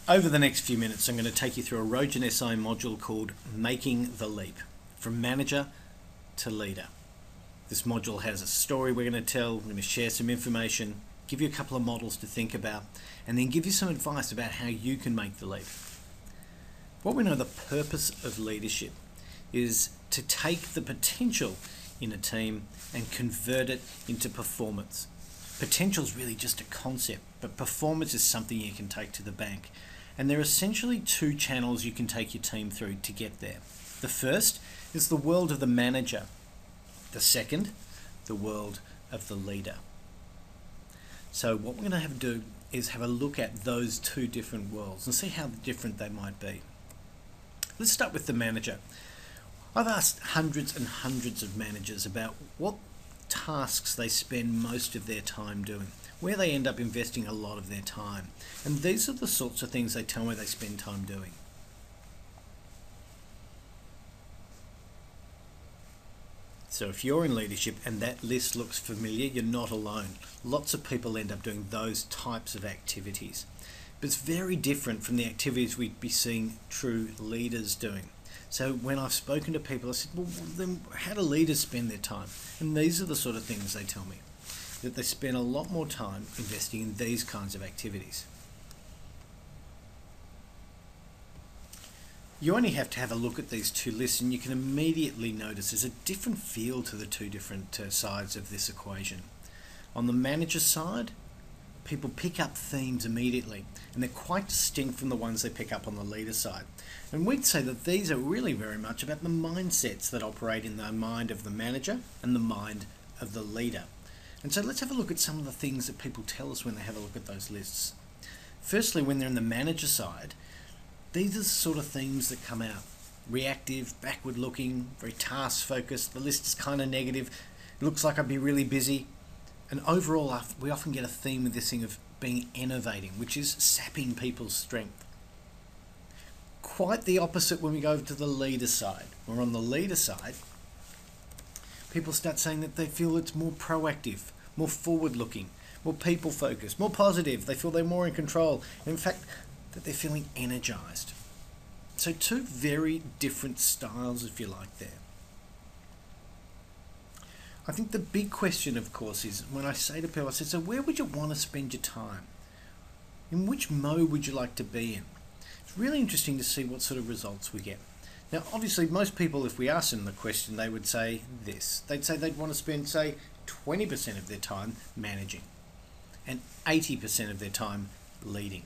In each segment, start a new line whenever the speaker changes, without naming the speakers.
Over the next few minutes, I'm going to take you through a rogenSi module called Making the Leap, from manager to leader. This module has a story we're going to tell, we're going to share some information, give you a couple of models to think about, and then give you some advice about how you can make the leap. What we know the purpose of leadership is to take the potential in a team and convert it into performance. Potential is really just a concept, but performance is something you can take to the bank. And there are essentially two channels you can take your team through to get there. The first is the world of the manager. The second, the world of the leader. So what we're going to have to do is have a look at those two different worlds and see how different they might be. Let's start with the manager. I've asked hundreds and hundreds of managers about what tasks they spend most of their time doing, where they end up investing a lot of their time. And these are the sorts of things they tell me they spend time doing. So if you're in leadership and that list looks familiar, you're not alone. Lots of people end up doing those types of activities. But it's very different from the activities we'd be seeing true leaders doing. So when I've spoken to people, I said, well, then how do leaders spend their time? And these are the sort of things they tell me, that they spend a lot more time investing in these kinds of activities. You only have to have a look at these two lists and you can immediately notice there's a different feel to the two different sides of this equation. On the manager side, people pick up themes immediately and they're quite distinct from the ones they pick up on the leader side. And we'd say that these are really very much about the mindsets that operate in the mind of the manager and the mind of the leader. And so let's have a look at some of the things that people tell us when they have a look at those lists. Firstly, when they're in the manager side, these are the sort of themes that come out. Reactive, backward looking, very task focused. The list is kind of negative. It looks like I'd be really busy. And overall, we often get a theme with this thing of being innovating, which is sapping people's strength. Quite the opposite when we go to the leader side. Where on the leader side, people start saying that they feel it's more proactive, more forward-looking, more people-focused, more positive. They feel they're more in control. In fact, that they're feeling energized. So two very different styles, if you like, there. I think the big question, of course, is when I say to people, I say, so where would you want to spend your time? In which mode would you like to be in? It's really interesting to see what sort of results we get. Now, obviously, most people, if we ask them the question, they would say this. They'd say they'd want to spend, say, 20% of their time managing and 80% of their time leading.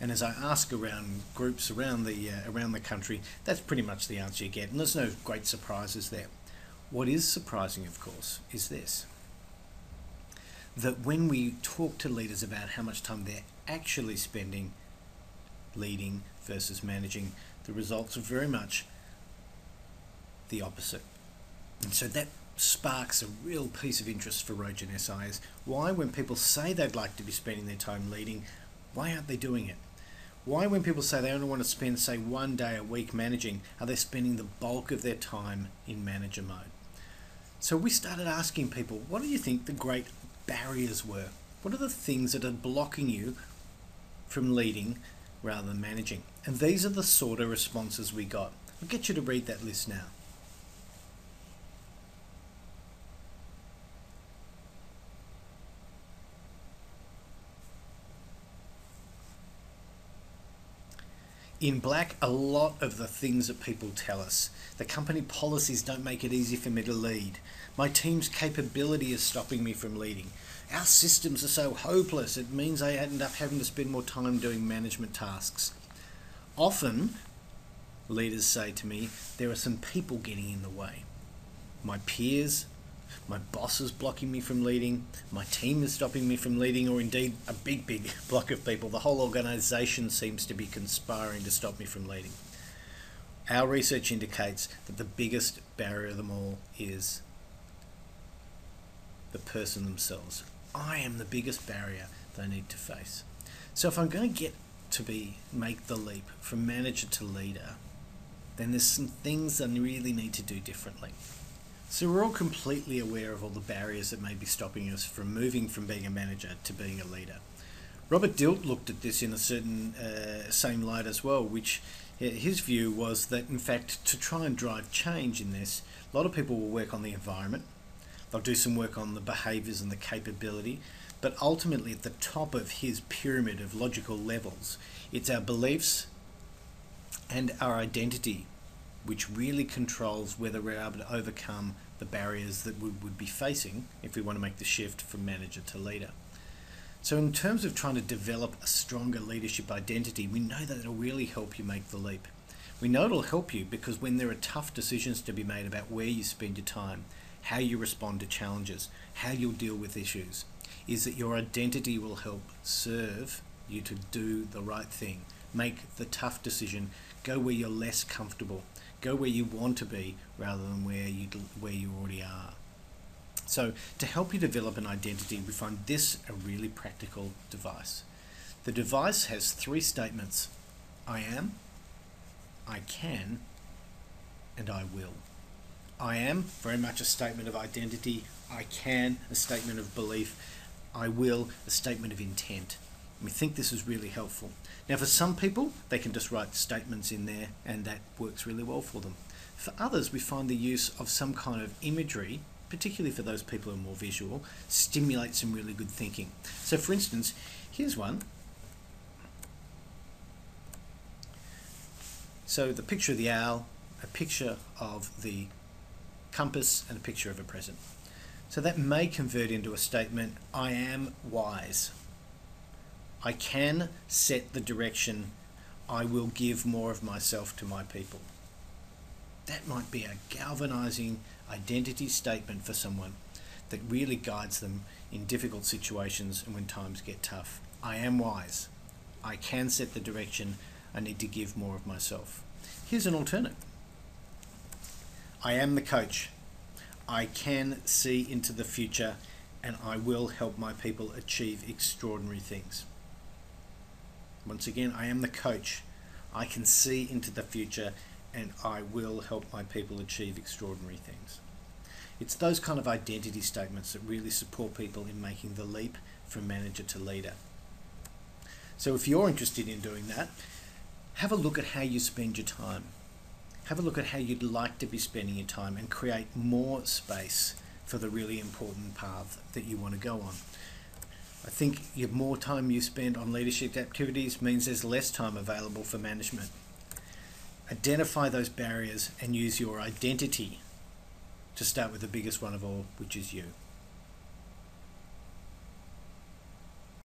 And as I ask around groups around the country, that's pretty much the answer you get. And there's no great surprises there. What is surprising, of course, is this. That when we talk to leaders about how much time they're actually spending leading versus managing, the results are very much the opposite. And so that sparks a real piece of interest for rogenSi is why when people say they'd like to be spending their time leading, why aren't they doing it? Why when people say they only want to spend, say, 1 day a week managing, are they spending the bulk of their time in manager mode? So we started asking people, what do you think the great barriers were? What are the things that are blocking you from leading rather than managing? And these are the sort of responses we got. I'll get you to read that list now. In black, a lot of the things that people tell us. The company policies don't make it easy for me to lead. My team's capability is stopping me from leading. Our systems are so hopeless, it means I end up having to spend more time doing management tasks. Often, leaders say to me, there are some people getting in the way. My peers, my boss is blocking me from leading, my team is stopping me from leading, or indeed a big block of people. The whole organisation seems to be conspiring to stop me from leading. Our research indicates that the biggest barrier of them all is the person themselves. I am the biggest barrier they need to face. So if I'm going to get to make the leap from manager to leader, then there's some things I really need to do differently. So we're all completely aware of all the barriers that may be stopping us from moving from being a manager to being a leader. Robert Dilt looked at this in a certain same light as well, which his view was that, in fact, to try and drive change in this, a lot of people will work on the environment, they'll do some work on the behaviours and the capability, but ultimately at the top of his pyramid of logical levels, it's our beliefs and our identity which really controls whether we're able to overcome the barriers that we would be facing if we want to make the shift from manager to leader. So in terms of trying to develop a stronger leadership identity, we know that it'll really help you make the leap. We know it'll help you because when there are tough decisions to be made about where you spend your time, how you respond to challenges, how you'll deal with issues, is that your identity will help serve you to do the right thing, make the tough decision, go where you're less comfortable, go where you want to be rather than where you already are. So to help you develop an identity, we find this a really practical device. The device has 3 statements: I am, I can, and I will. I am, very much a statement of identity. I can, a statement of belief. I will, a statement of intent. And we think this is really helpful. Now for some people, they can just write statements in there and that works really well for them. For others, we find the use of some kind of imagery, particularly for those people who are more visual, stimulate some really good thinking. So for instance, here's one. So the picture of the owl, a picture of the compass, and a picture of a present. So that may convert into a statement: I am wise. I can set the direction. I will give more of myself to my people. That might be a galvanizing identity statement for someone that really guides them in difficult situations and when times get tough. I am wise. I can set the direction. I need to give more of myself. Here's an alternate. I am the coach. I can see into the future and I will help my people achieve extraordinary things. Once again, I am the coach. I can see into the future and I will help my people achieve extraordinary things. It's those kind of identity statements that really support people in making the leap from manager to leader. So if you're interested in doing that, have a look at how you spend your time. Have a look at how you'd like to be spending your time and create more space for the really important path that you want to go on. I think the more time you spend on leadership activities means there's less time available for management. Identify those barriers and use your identity to start with the biggest one of all, which is you.